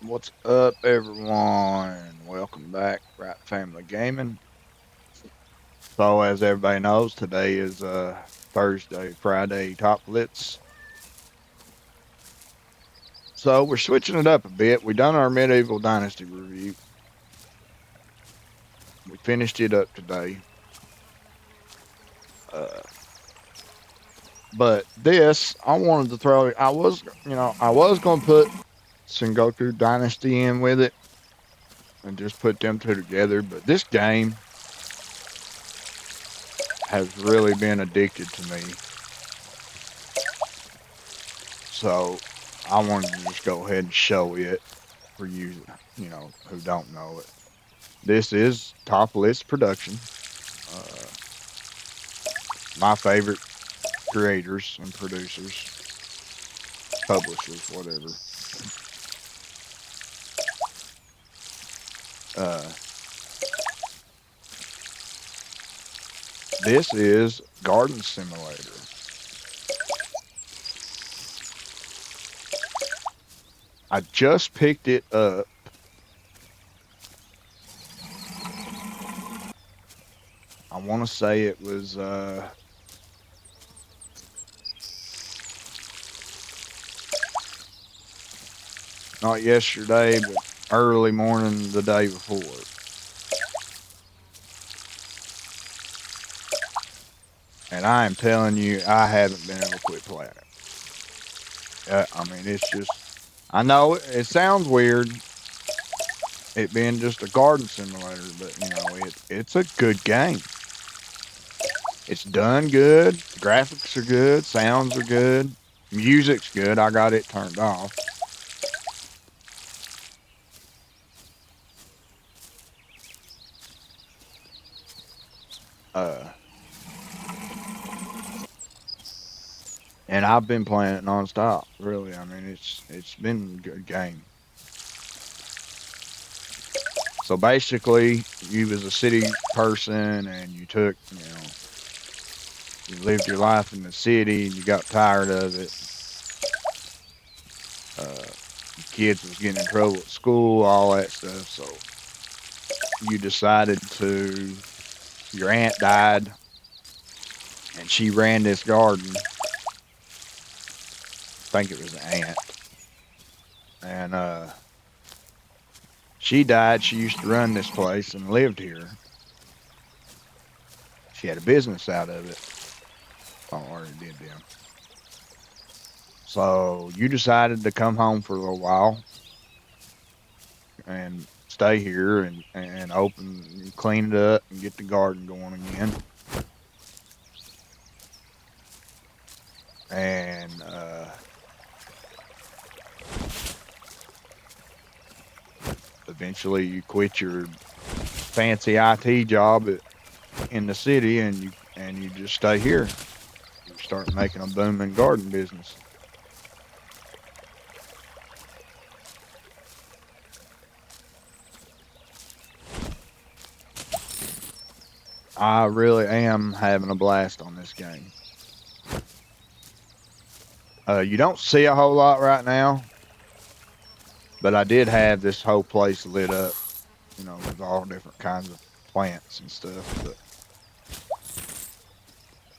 What's up, everyone? Welcome back, Wright Family Gaming. So, as everybody knows, today is Thursday, Friday, TopLitz. So, we're switching it up a bit. We done our Medieval Dynasty review. We finished it up today. Uh, but this, I wanted to throw. I was going to put Sengoku Dynasty in with it and just put them two together. But this game has really been addicted to me. So I wanted to just go ahead and show it for you, who don't know it. This is TopLitz Production, uh, my favorite creators and producers, publishers, whatever. Uh, this is Garden Simulator. I just picked it up. I want to say it was not yesterday, but early morning the day before. And I am telling you, I haven't been able to quit playing it. I mean, it's just, I know it sounds weird, it being just a garden simulator, but it's a good game. It's done good. Graphics are good. Sounds are good. Music's good. I got it turned off. Uh, and I've been playing it nonstop. Really, I mean, it's been a good game. So basically, you was a city person and you lived your life in the city and you got tired of it. Kids was getting in trouble at school, all that stuff. So you decided to, your aunt died and she ran this garden. I think it was an aunt. And she died. She used to run this place and lived here. She had a business out of it. I already did them. So you decided to come home for a little while and stay here and open, clean it up, and get the garden going again. And eventually you quit your fancy IT job in the city and you just stay here. You start making a booming garden business. I really am having a blast on this game. You don't see a whole lot right now, but I did have this whole place lit up, with all different kinds of plants and stuff.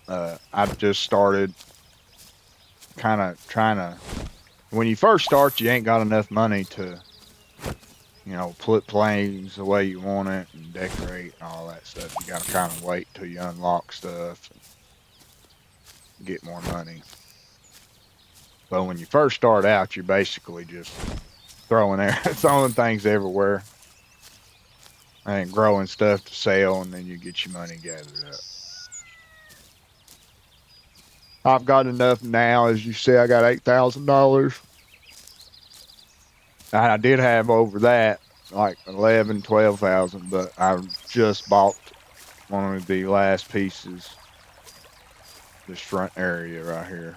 But I've just started kind of trying to. When you first start, you ain't got enough money to, put planes the way you want it and decorate and all that stuff. You got to kind of wait till you unlock stuff and get more money. But when you first start out, you're basically just throwing things everywhere and growing stuff to sell, and then you get your money gathered up. I've got enough now, as you see, I got $8,000. I did have over that, like 11, 12,000, but I just bought one of the last pieces, this front area right here.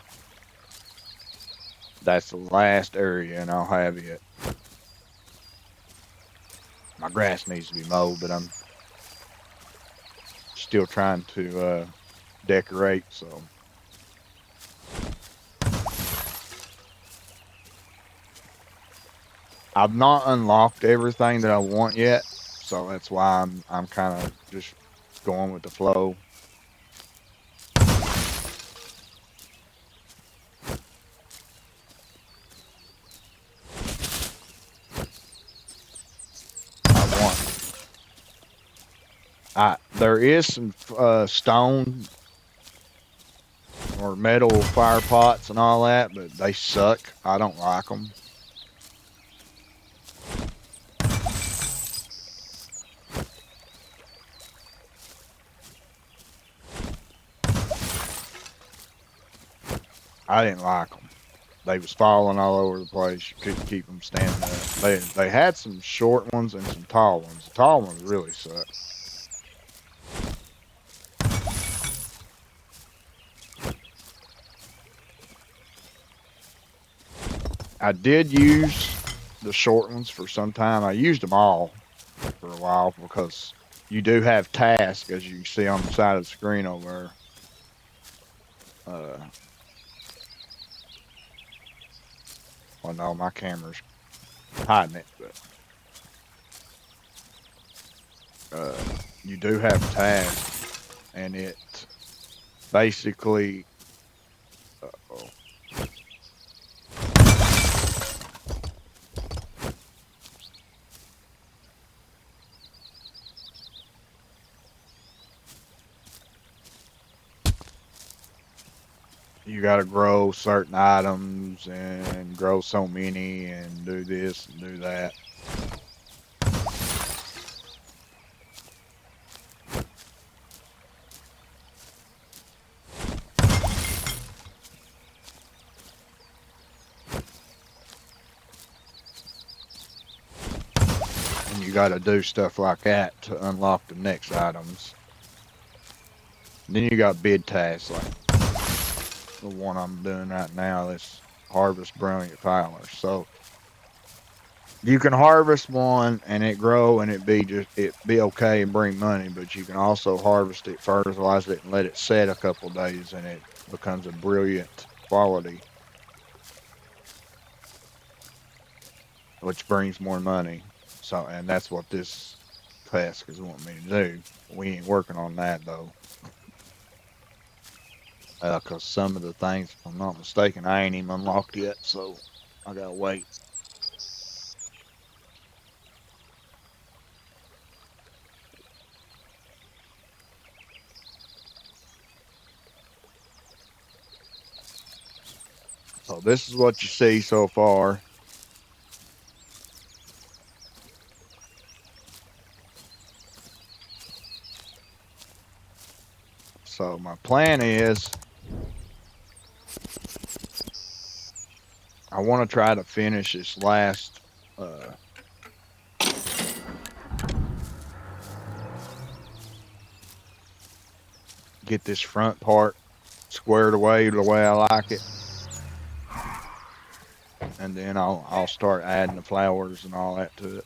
That's the last area, and I'll have it. My grass needs to be mowed, but I'm still trying to decorate, so. I've not unlocked everything that I want yet, so that's why I'm kind of just going with the flow. I want. There is some stone or metal fire pots and all that, but they suck. I don't like them. I didn't like them. They was falling all over the place. You couldn't keep them standing up. They had some short ones and some tall ones. The tall ones really suck. I did use the short ones for some time. I used them all for a while because you do have tasks, as you see on the side of the screen over there. Well, no, my camera's hiding it, but you do have tasks, and it basically. Uh-oh. You got to grow certain items and grow so many and do this and do that. And you got to do stuff like that to unlock the next items. And then you got bid tasks like the one I'm doing right now. That's harvest brilliant filers. So you can harvest one and it grow and it be okay and bring money, but you can also harvest it, fertilize it, and let it set a couple days, and it becomes a brilliant quality, which brings more money. So, and that's what this task is wanting me to do. We ain't working on that though, because some of the things, if I'm not mistaken, I ain't even unlocked yet, so I gotta wait. So this is what you see so far. So my plan is I want to try to finish this last uh, get this front part squared away the way I like it, and then I'll start adding the flowers and all that to it.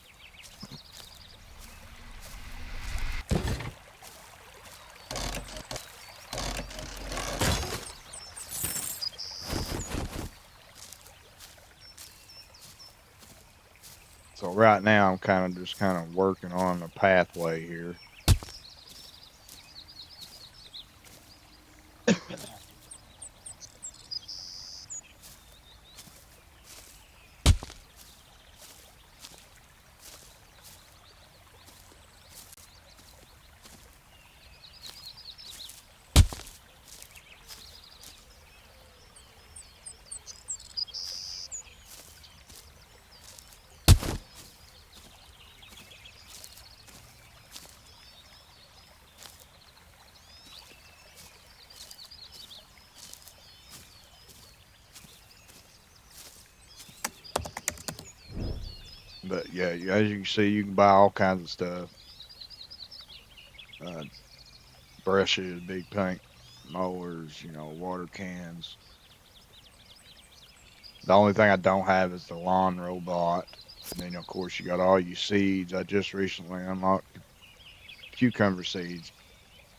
So right now I'm kind of working on the pathway here. But yeah, as you can see, you can buy all kinds of stuff. Uh, Brushes, big paint mowers, water cans. The only thing I don't have is the lawn robot. And then of course you got all your seeds. I just recently unlocked cucumber seeds.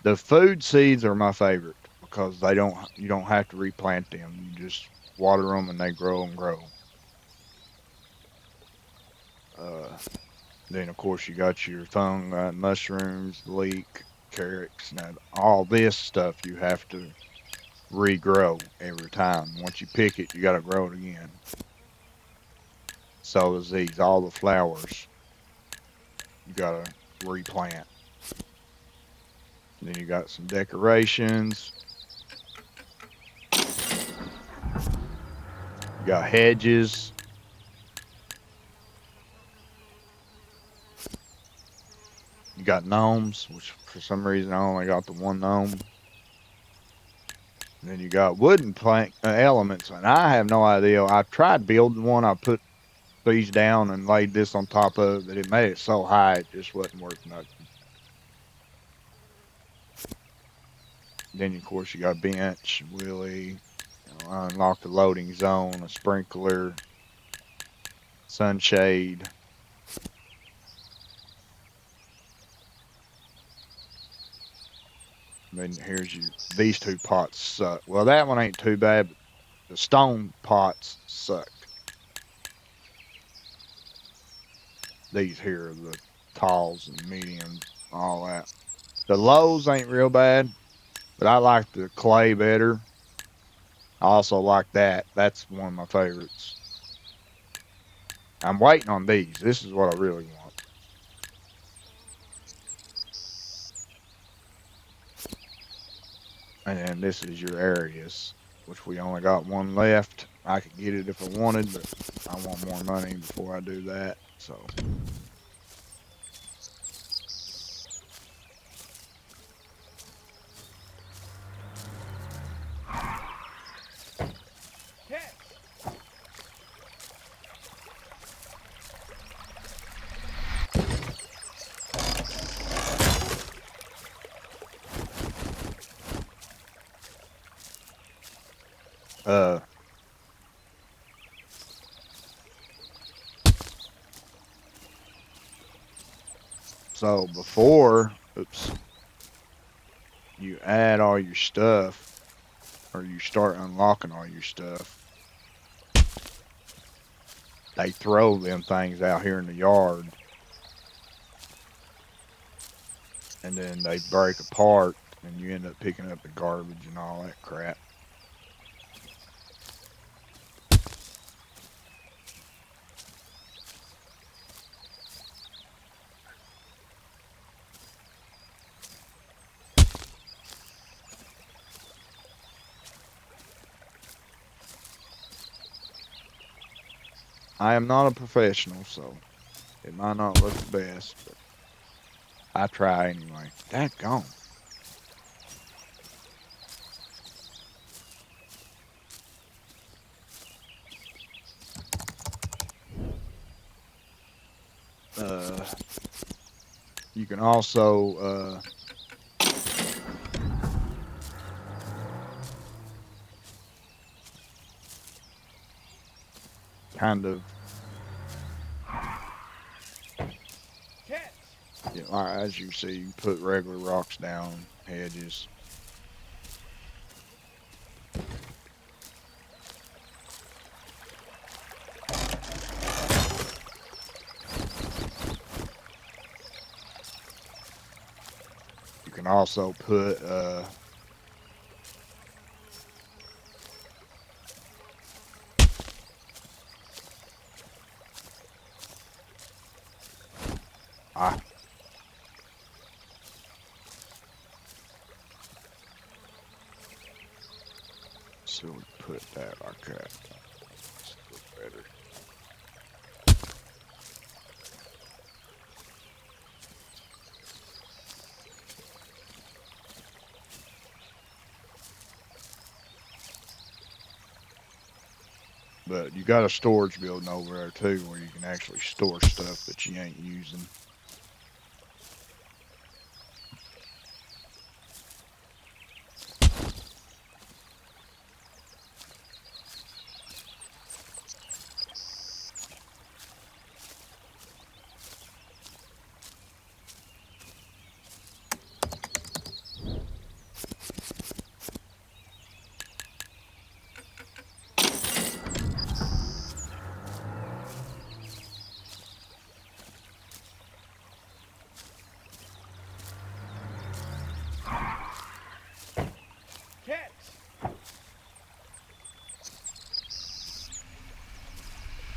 The food seeds are my favorite because you don't have to replant them. You just water them and they grow and grow. Uh, then of course you got your fungi, mushrooms, leek, carrots. Now all this stuff you have to regrow every time. Once you pick it, you got to grow it again. So does these. All the flowers you got to replant. Then you got some decorations. You got hedges. You got gnomes, which for some reason I only got the one gnome. And then you got wooden plank elements, and I have no idea. I tried building one. I put these down and laid this on top of it, but it made it so high it just wasn't worth nothing. Then of course you got a bench, wheelie, unlock the loading zone, a sprinkler, sunshade. And then here's you. These two pots suck. Well, that one ain't too bad, but the stone pots suck. These here are the talls and mediums, all that. The lows ain't real bad, but I like the clay better. I also like that. That's one of my favorites. I'm waiting on these. This is what I really want. And then this is your areas, which we only got one left. I could get it if I wanted, but I want more money before I do that. So uh so before you add all your stuff or you start unlocking all your stuff, they throw them things out here in the yard and then they break apart and you end up picking up the garbage and all that crap. I am not a professional, so it might not look the best, but I try anyway. Dadgone. Uh, you can also kind of, you know, as you see, you put regular rocks down, hedges. You can also put so we put that like that. It's a little better. But you got a storage building over there too where you can actually store stuff that you ain't using.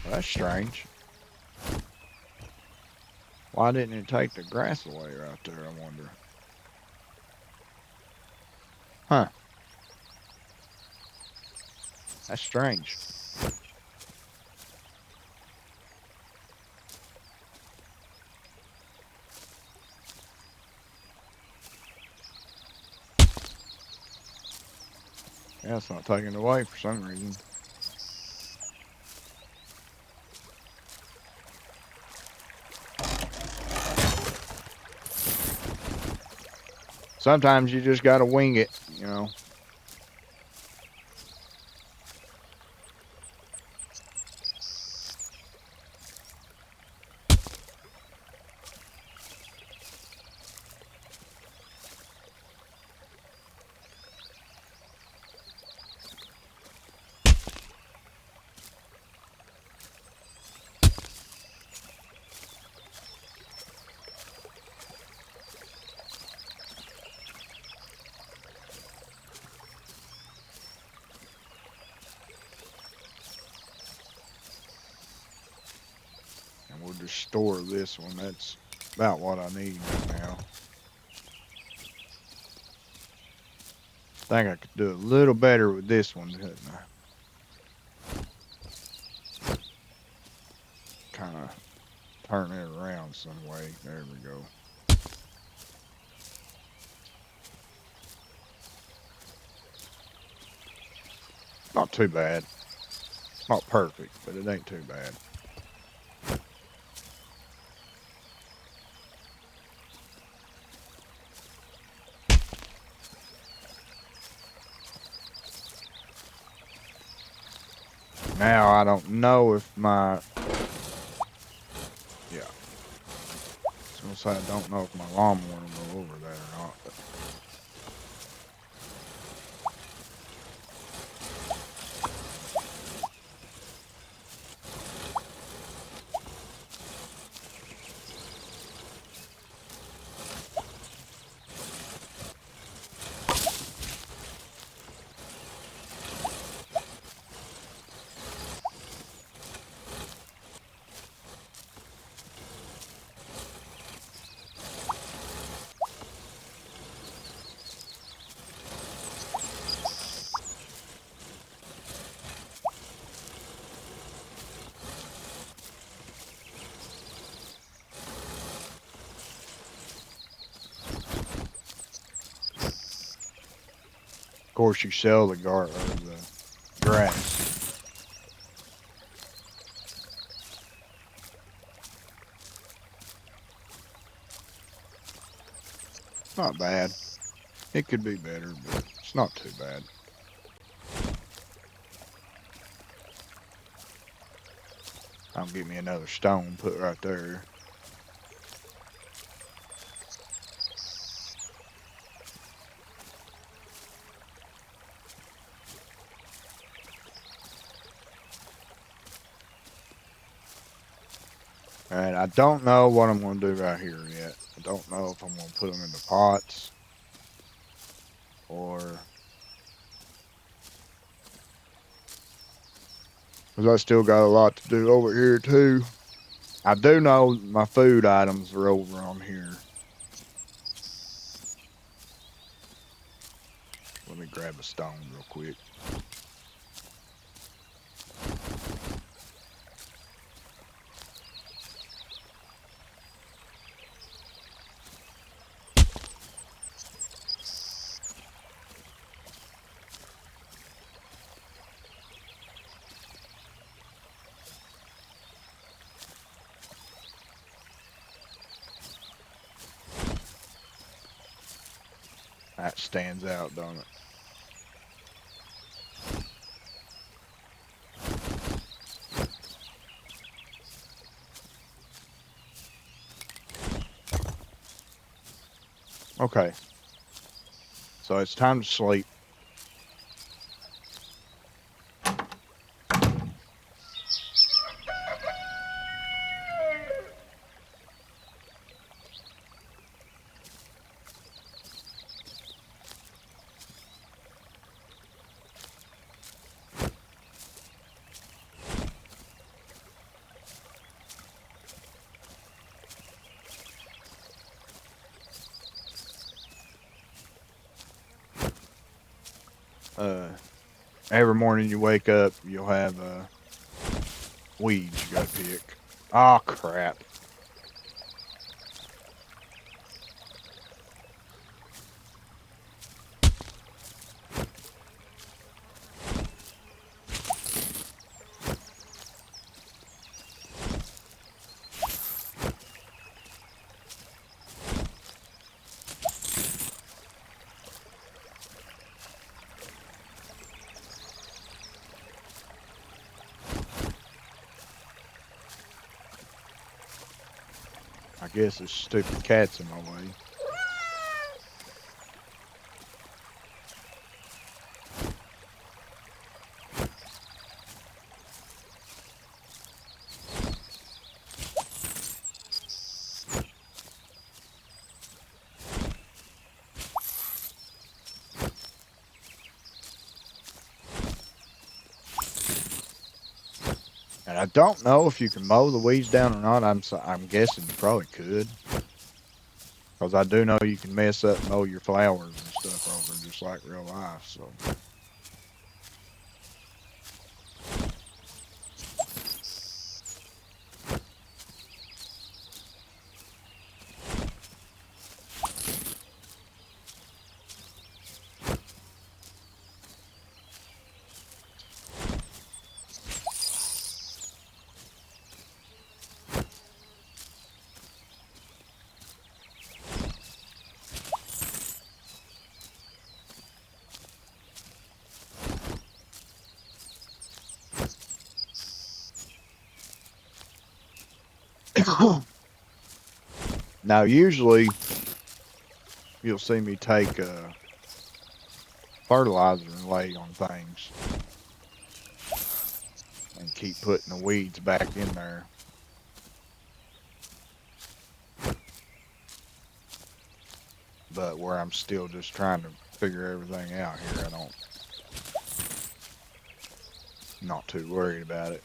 Well, that's strange. Why didn't it take the grass away right there, I wonder? Huh. That's strange. Yeah, it's not taking it away for some reason. Sometimes you just gotta wing it, you know. And we'll just store this one. That's about what I need right now. I think I could do a little better with this one, couldn't I? Kind of turn it around some way. There we go. Not too bad. Not perfect, but it ain't too bad. Now I don't know if my so I say I don't know if my lawnmower will go over that or not. But of course, you sell the the grass. Not bad. It could be better, but it's not too bad. I'll get me another stone, put right there. And I don't know what I'm going to do right here yet. I don't know if I'm going to put them in the pots or... Because I still got a lot to do over here too. I do know my food items are over on here. Let me grab a stone real quick. That stands out, don't it? Okay. So it's time to sleep. Every morning you wake up, you'll have weeds you gotta pick. Oh crap. I guess this stupid cat's in my way. And I don't know if you can mow the weeds down or not. I'm guessing you probably could. Because I do know you can mess up and mow your flowers and stuff over just like real life, so. Now, usually you'll see me take fertilizer and lay on things and keep putting the weeds back in there. But where I'm still just trying to figure everything out here, not too worried about it.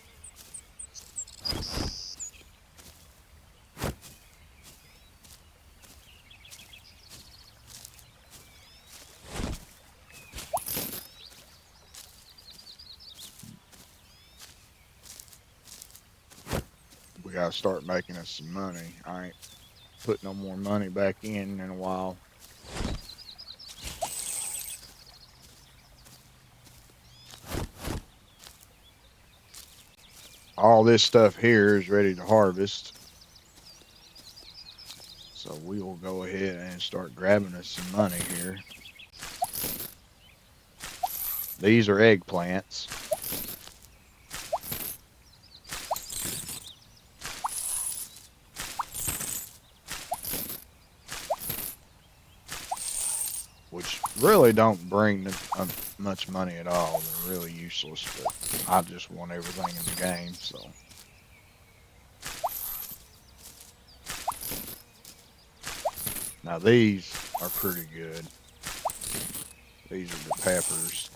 We gotta start making us some money. I ain't put no more money back in a while. All this stuff here is ready to harvest. So we will go ahead and start grabbing us some money here. These are eggplants. Which really don't bring much money at all. They're really useless, but I just want everything in the game, so. Now these are pretty good. These are the peppers.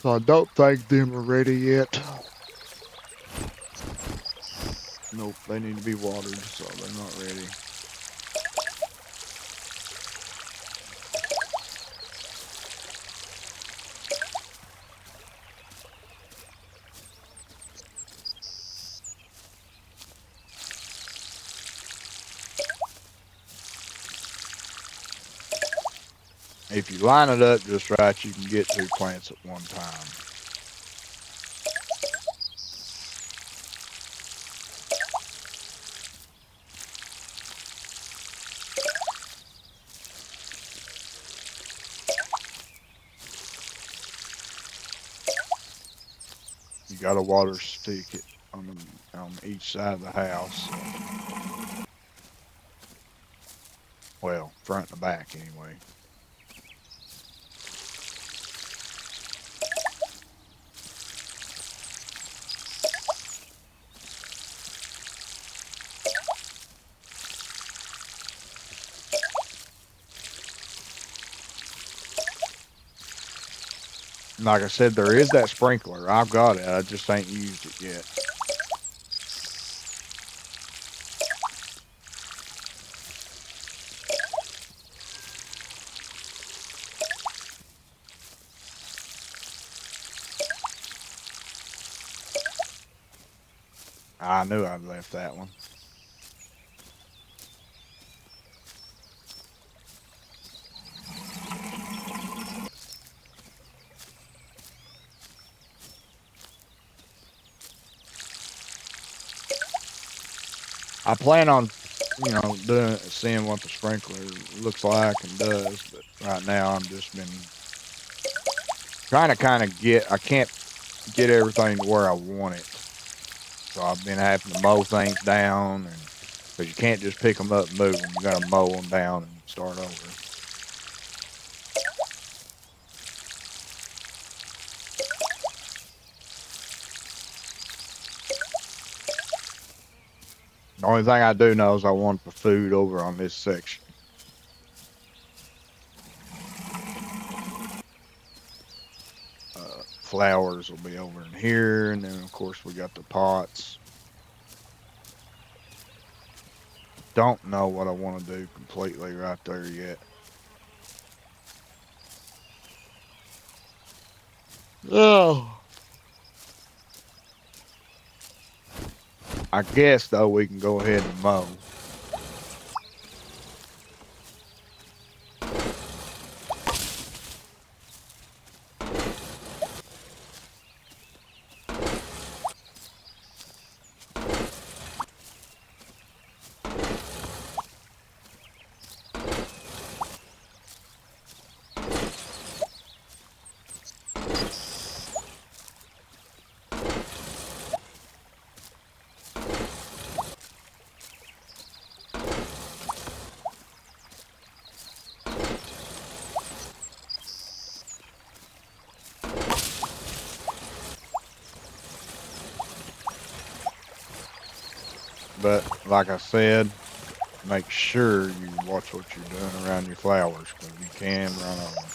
So I don't think them are ready yet. Nope, they need to be watered, so they're not ready. If you line it up just right, you can get 2 plants at one time. got a water spigot on each side of the house. So, well, front and back anyway. Like I said, there is that sprinkler. I've got it. I just ain't used it yet. I knew I'd left that one. I plan on, seeing what the sprinkler looks like and does, but right now I'm just been trying to I can't get everything to where I want it. So I've been having to mow things down, and because you can't just pick them up and move them. You got to mow them down and start over. The only thing I do know is I want the food over on this section. Flowers will be over in here, and then of course we got the pots. Don't know what I want to do completely right there yet. Oh. I guess though we can go ahead and mow. But like I said, make sure you watch what you're doing around your flowers, because you can run over them.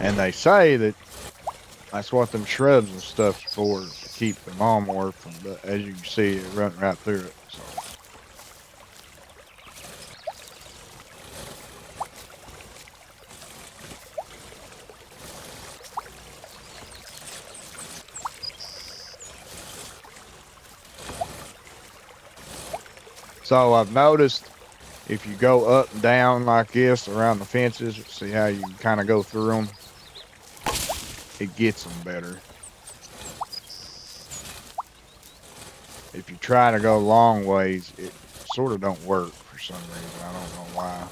And they say that that's what them shrubs and stuff's for, to keep the lawnmower from, as you can see, it running right through it. So I've noticed if you go up and down like this around the fences, see how you kind of go through them? It gets them better. If you try to go long ways, it sort of don't work for some reason. I don't know why.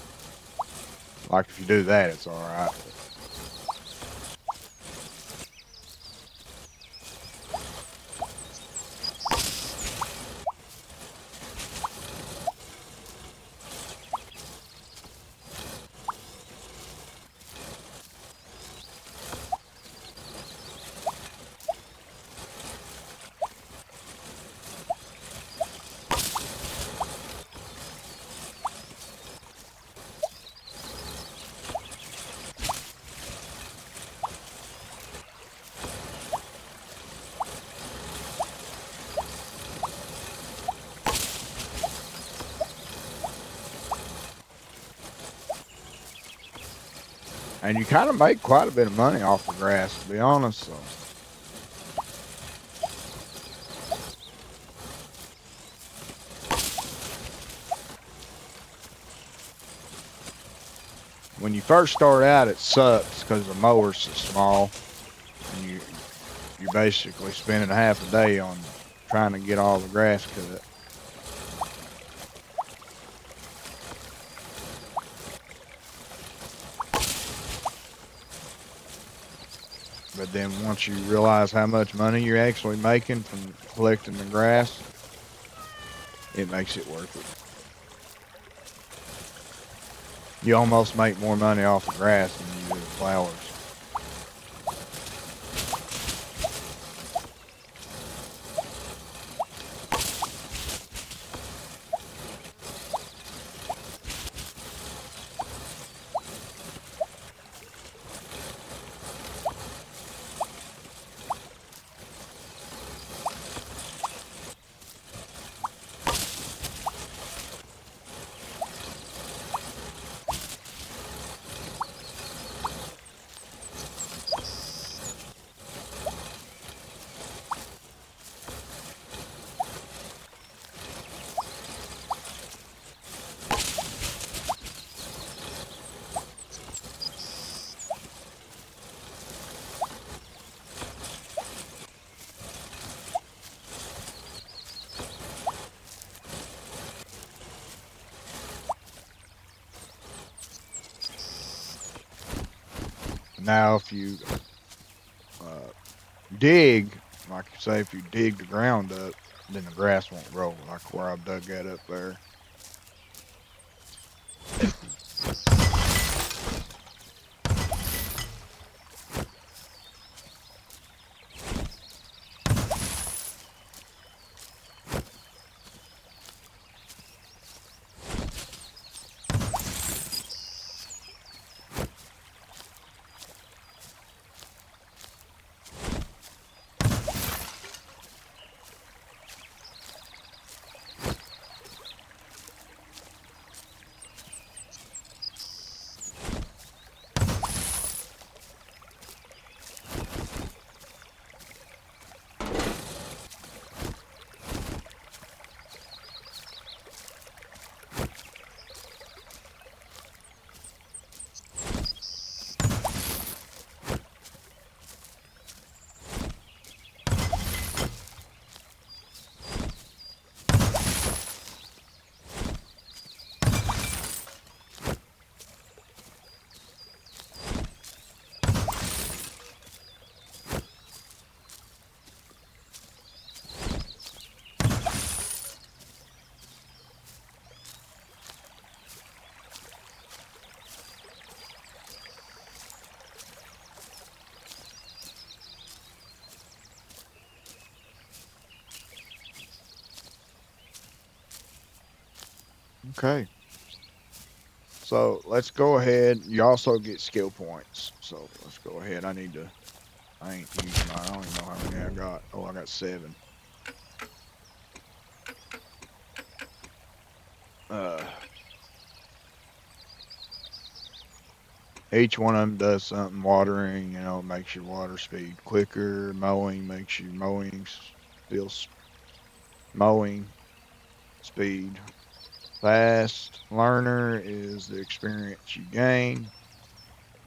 Like if you do that, it's all right. And you kind of make quite a bit of money off the grass, to be honest. So. When you first start out, it sucks because the mower's so small, and you're basically spending half a day on trying to get all the grass cut. But then once you realize how much money you're actually making from collecting the grass, it makes it worth it. You almost make more money off the grass than you do the flowers. Now, if you dig, like you say, if you dig the ground up, then the grass won't grow, like where I've dug that up there. Okay. So let's go ahead. You also get skill points. So let's go ahead. I ain't using mine. I don't even know how many I got. Oh, I got 7. Uh, each one of them does something. Watering, makes your water speed quicker. Mowing makes your mowing speed fast. Learner is the experience you gain.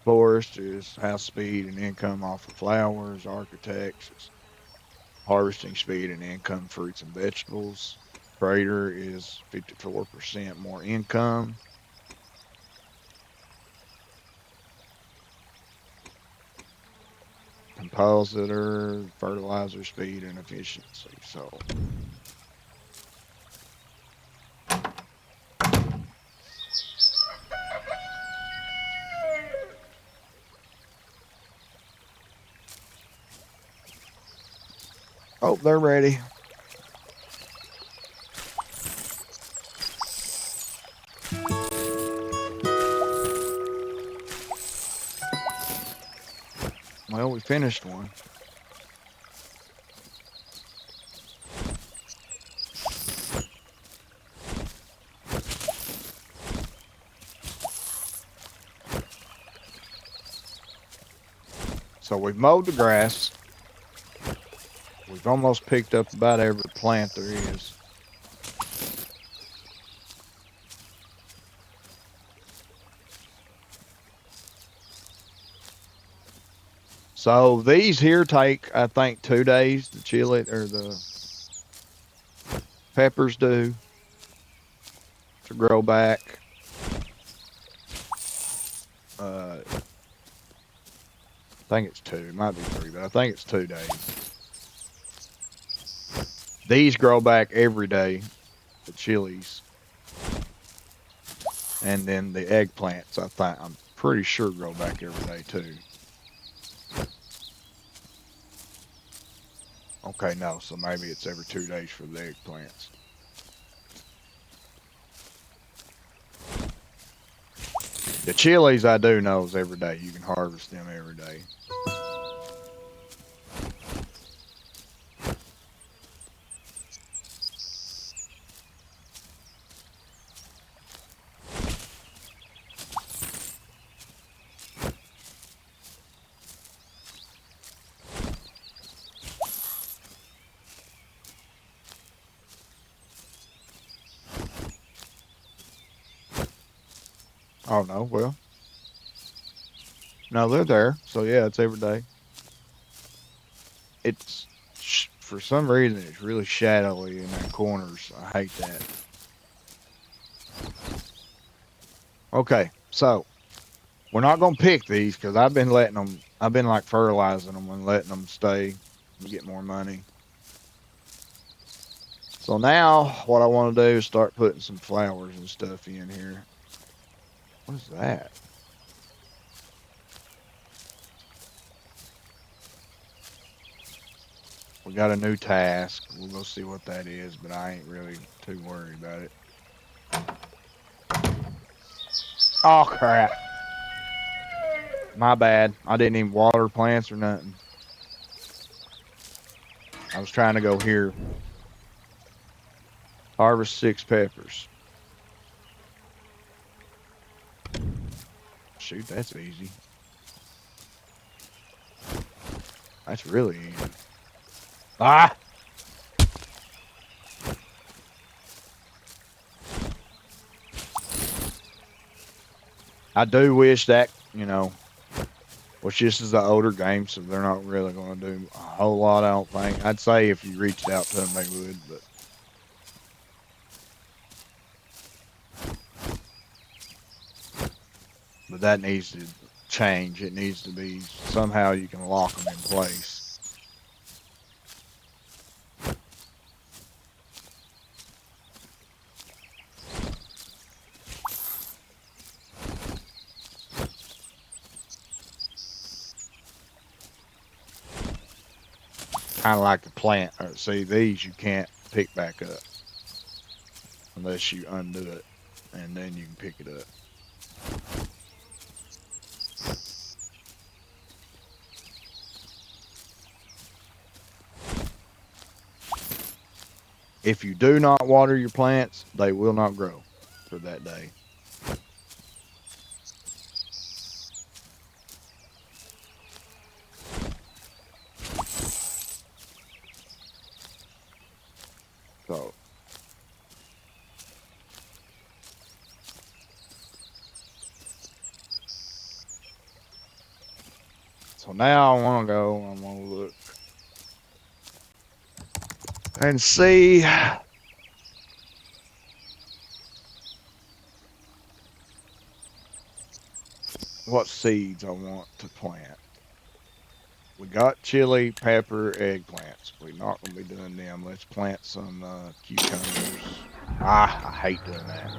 Florist is house speed and income off of flowers. Architects is harvesting speed and income, fruits and vegetables. Trader is 54% more income. Compositor, fertilizer speed and efficiency. So oh, they're ready. Well, we finished one. So we've mowed the grass. We've almost picked up about every plant there is. So these here take, I think, 2 days. The chili or the peppers do to grow back. I think it's 2. It might be 3, but I think it's 2 days. These grow back every day, the chilies. And then the eggplants, I'm pretty sure grow back every day too. Okay, no, so maybe it's every 2 days for the eggplants. The chilies I do know is every day. You can harvest them every day. Oh, no, well. No, they're there. So, yeah, it's every day. It's, for some reason, it's really shadowy in the corners. I hate that. Okay, so we're not going to pick these because I've been like fertilizing them and letting them stay and get more money. So now what I want to do is start putting some flowers and stuff in here. What is that? We got a new task. We'll go see what that is, but I ain't really too worried about it. Oh, crap. My bad. I didn't even water plants or nothing. I was trying to go here. Harvest 6 peppers. Shoot, that's easy. That's really easy. Ah! I do wish that, which this is an older game, so they're not really going to do a whole lot, I don't think. I'd say if you reached out to them, they would, but that needs to change. It needs to be somehow you can lock them in place. Kind of like the plant. See, these you can't pick back up unless you undo it, and then you can pick it up. If you do not water your plants, they will not grow for that day. So now I want to go, I'm going to look and see what seeds I want to plant. We got chili, pepper, eggplants. We're not going to be doing them. Let's plant some cucumbers. I hate doing that.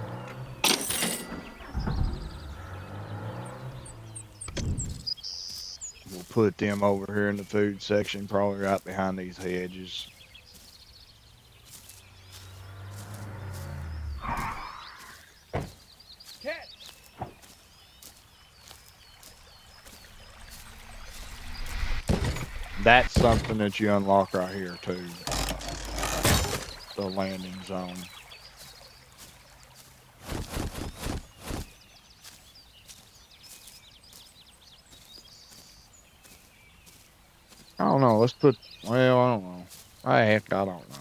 We'll put them over here in the food section, probably right behind these hedges. That's something that you unlock right here too. The landing zone. I don't know. Let's put, well, I don't know. Heck, I don't know.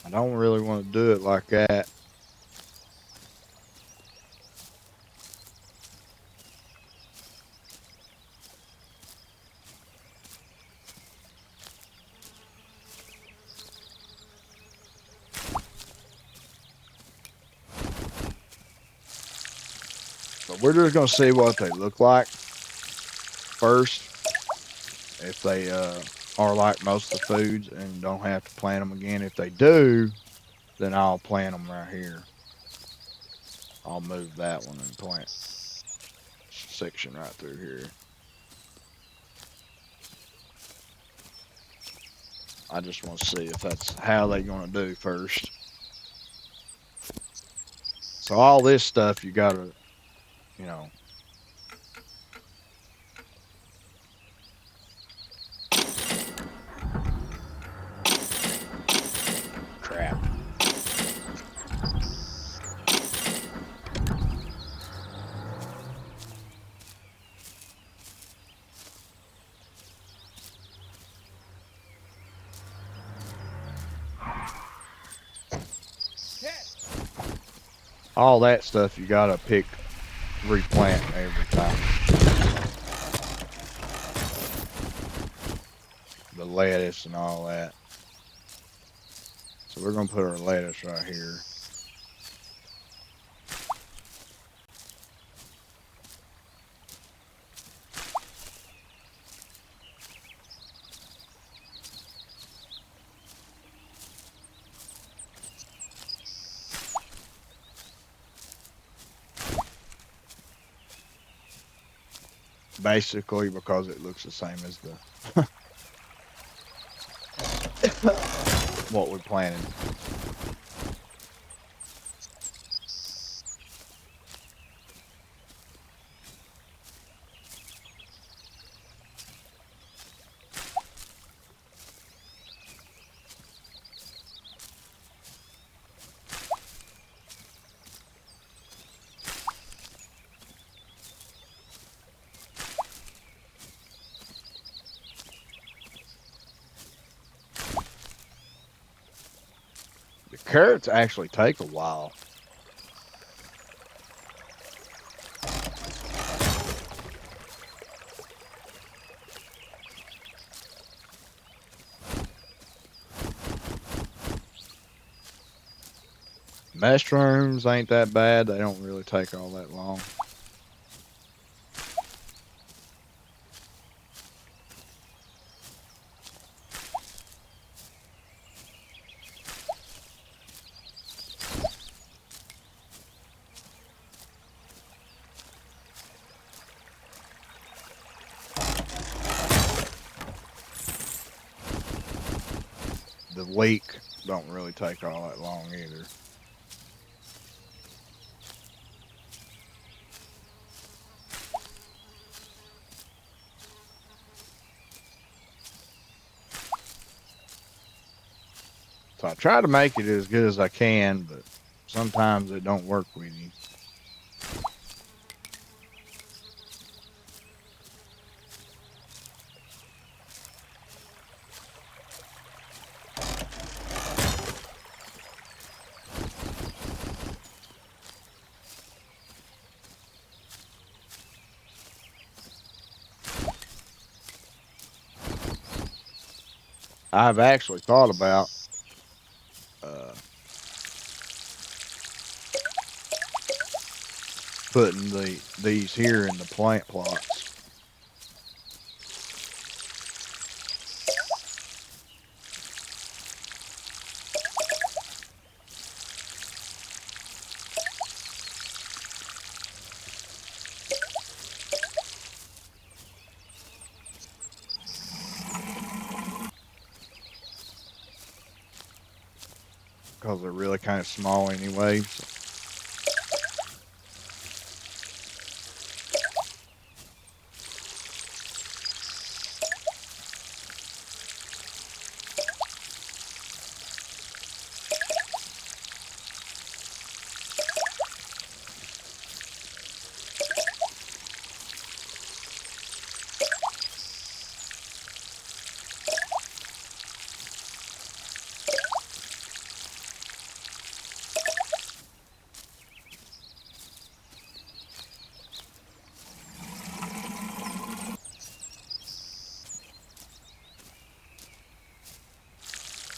I don't really want to do it like that. But we're just going to see what they look like first. If they are like most of the foods and don't have to plant them again. If they do, then I'll plant them right here. I'll move that one and plant section right through here. I just want to see if that's how they're going to do first. So all this stuff you got to, you know, crap. All that stuff you got to replant every time. The lettuce and all that. So we're going to put our lettuce right here. Basically because it looks the same as the what we planted. The carrots actually take a while. Mushrooms ain't that bad. They don't really take all that long. The leek don't really take all that long either. So I try to make it as good as I can, but sometimes it don't work with you. I've actually thought about uh, putting these here in the plant plots. Because they're really kind of small anyway. So.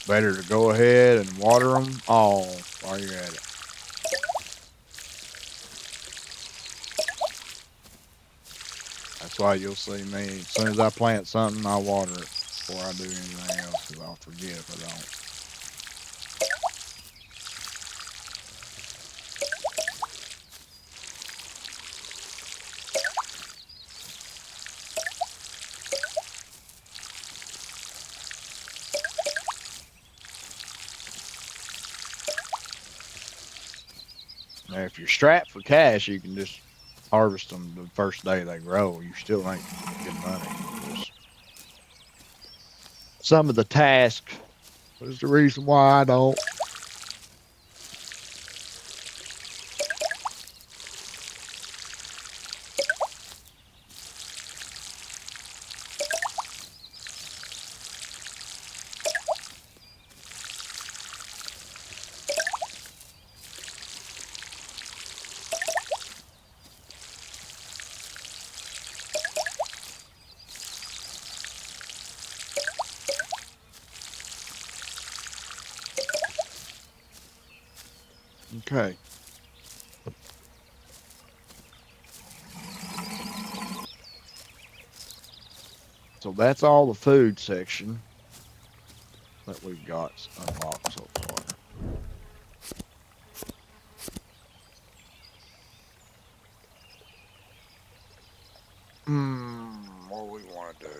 better to go ahead and water them all while you're at it. That's why you'll see me, as soon as I plant something, I water it before I do anything else, because I'll forget if I don't. Now, if you're strapped for cash, you can just harvest them the first day they grow. You still ain't getting money. Just some of the task is the reason why I don't. Okay. So that's all the food section that we've got unlocked so far. What do we want to do?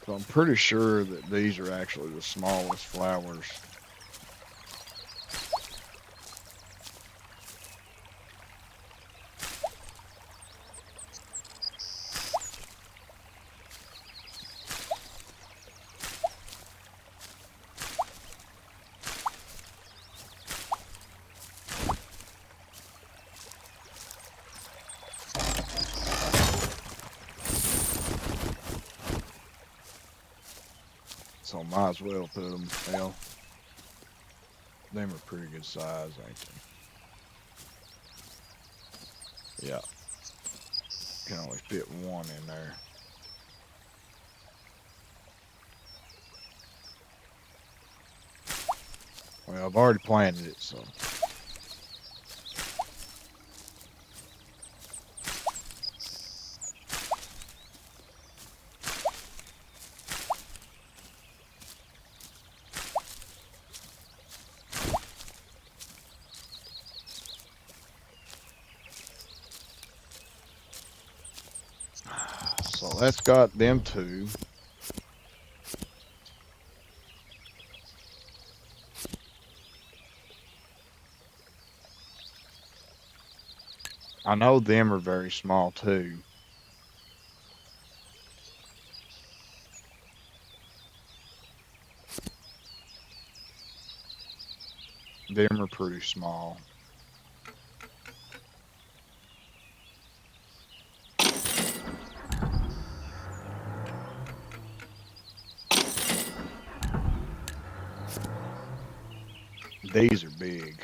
So I'm pretty sure that these are actually the smallest flowers. So might as well put them, well, them are pretty good size, ain't they? Yeah. Can only fit one in there. Well, I've already planted it, so. So that's got them two. I know them are very small too. Them are pretty small. These are big.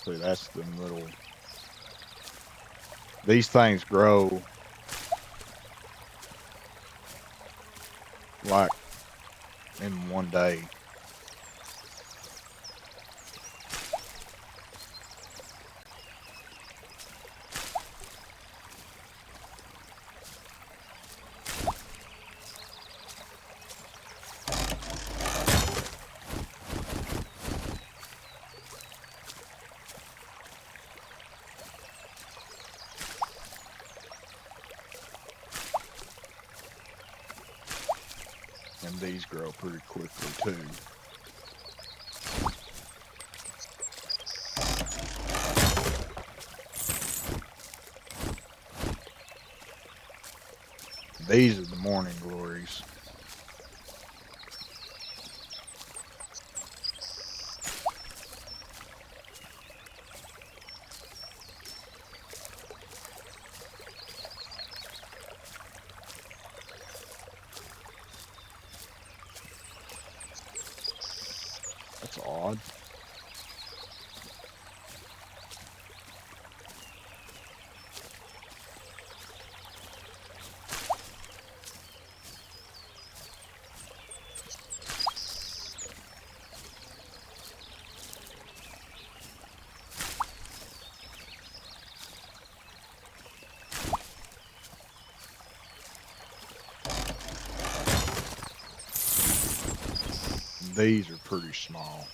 See, that's them little. These things grow like in one day. these grow pretty quickly too. These are the morning glories. That's odd. These are pretty small.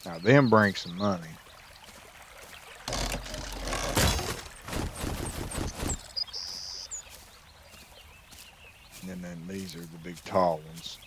Now them bring some money. And then these are the big tall ones.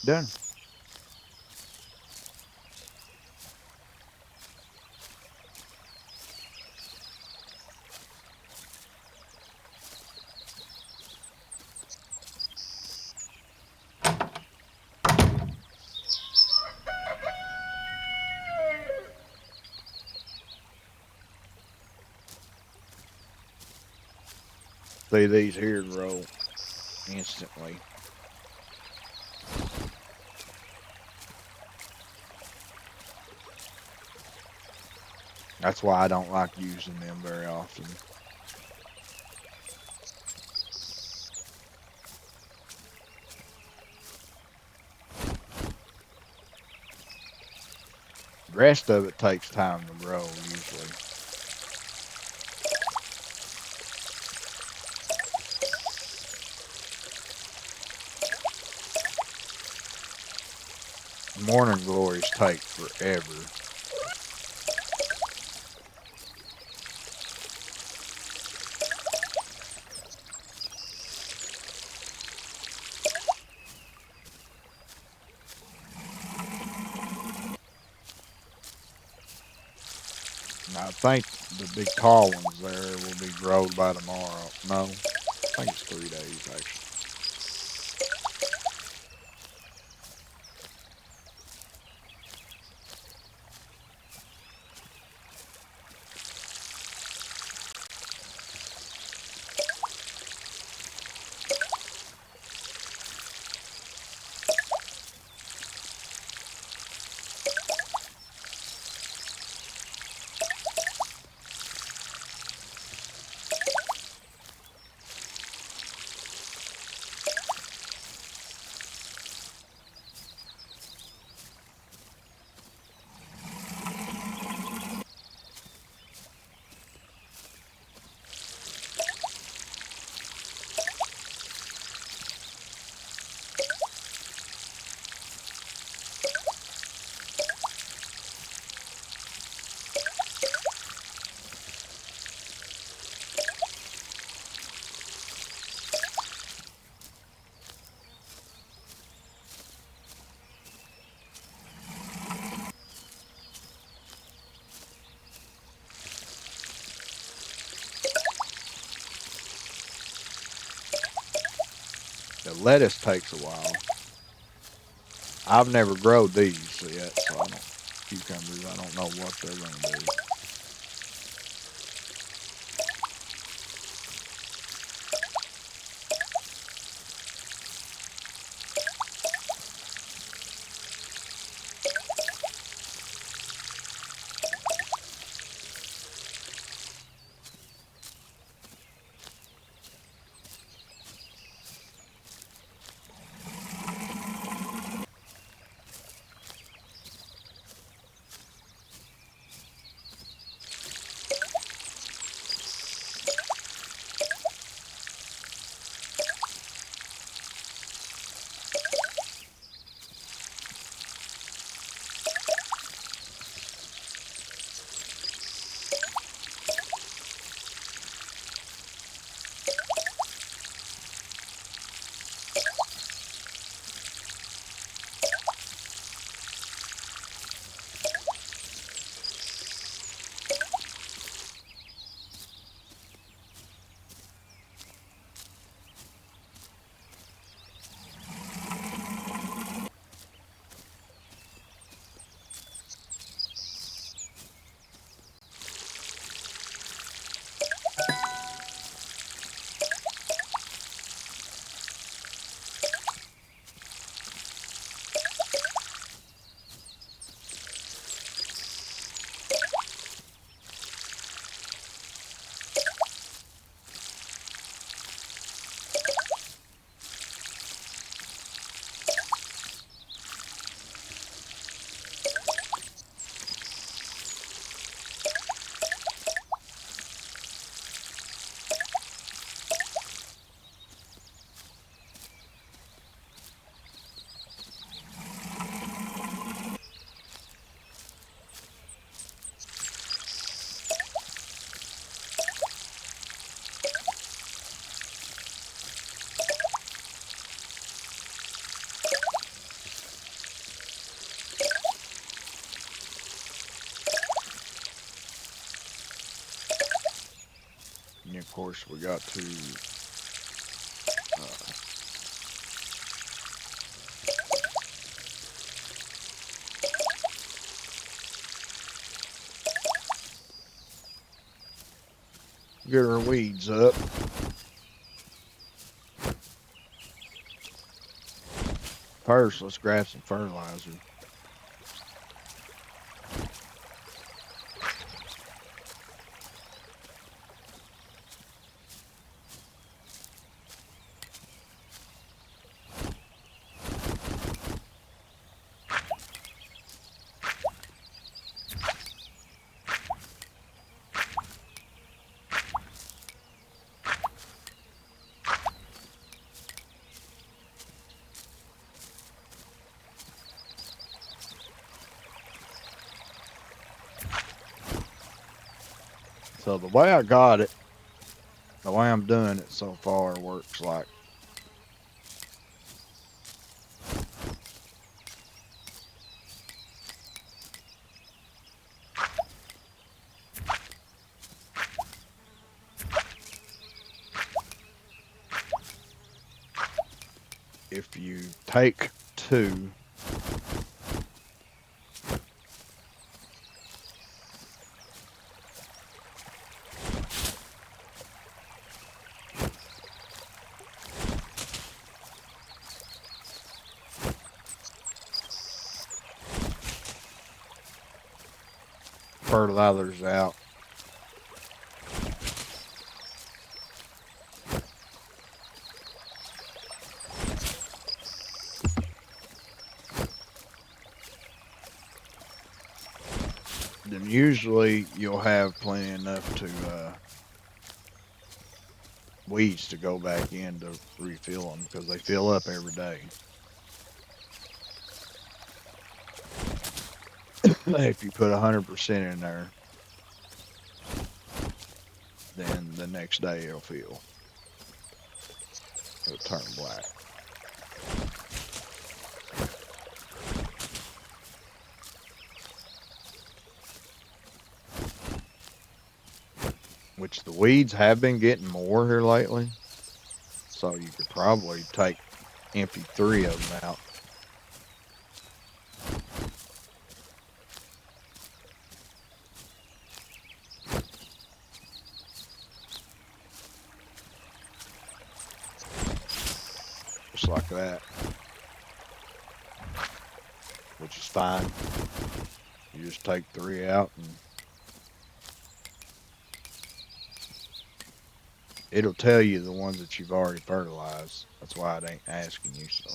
Done. See, these here grow instantly. That's why I don't like using them very often. The rest of it takes time to grow usually. Morning glories take forever. And I think the big tall ones there will be growed by tomorrow. No, I think it's 3 days actually. lettuce takes a while. I've never growed these yet, so I don't, cucumbers, I don't know what they're going to do. And of course, we got to get our weeds up. First, let's grab some fertilizer. So the way I got it, the way I'm doing it so far works like if you take two fertilizers out, then usually you'll have plenty enough to weeds to go back in to refill them because they fill up every day. If you put 100% in there, then the next day it'll fill. It'll turn black. Which the weeds have been getting more here lately. So you could probably take empty 3 of them out. Just like that. Which is fine. You just take 3 out and it'll tell you the ones that you've already fertilized. That's why it ain't asking you, so.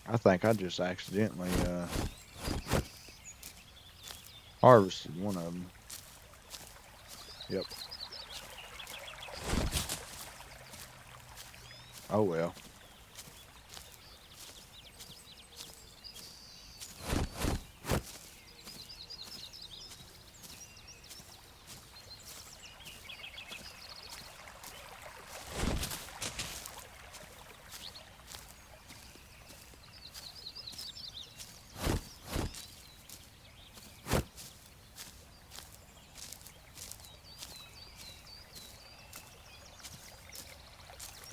I think I just accidentally harvested one of them. Yep. Oh well.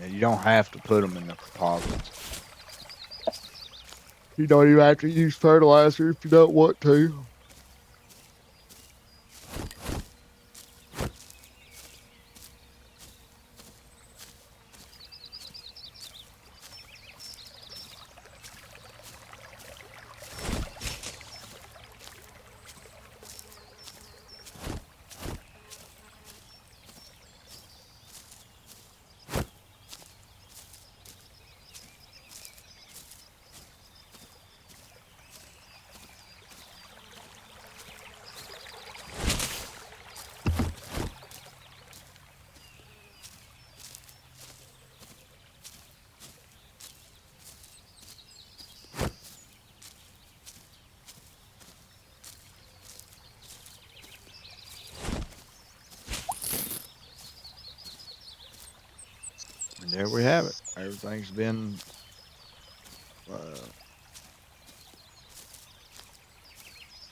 And you don't have to put them in the composites. You don't even have to use fertilizer if you don't want to. And there we have it. Everything's been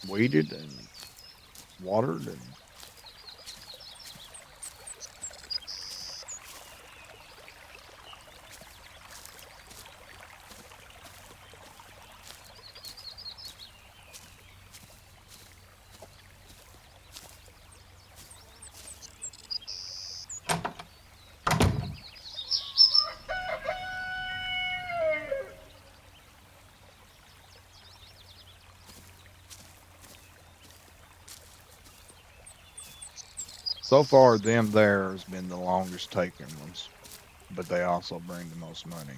weeded and watered and so far them there has been the longest taking ones, but they also bring the most money.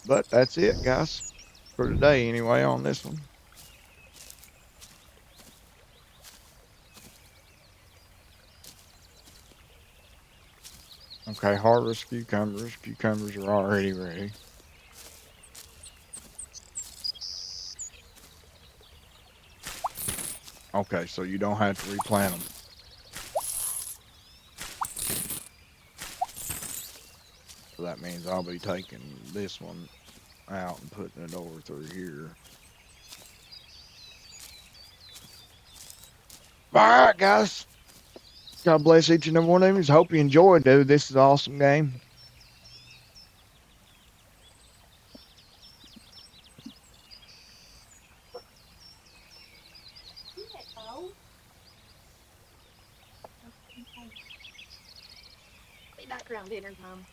But that's it, guys, for today anyway on this one. Okay, harvest cucumbers. Cucumbers are already ready. Okay, so you don't have to replant them. So that means I'll be taking this one out and putting it over through here. All right, guys. God bless each and every one of you. Hope you enjoyed, dude. This is an awesome game. Be back around dinner time.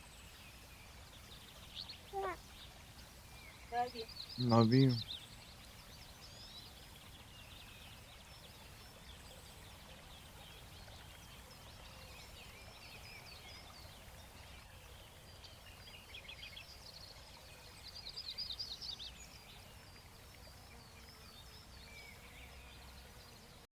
Love you. Love you.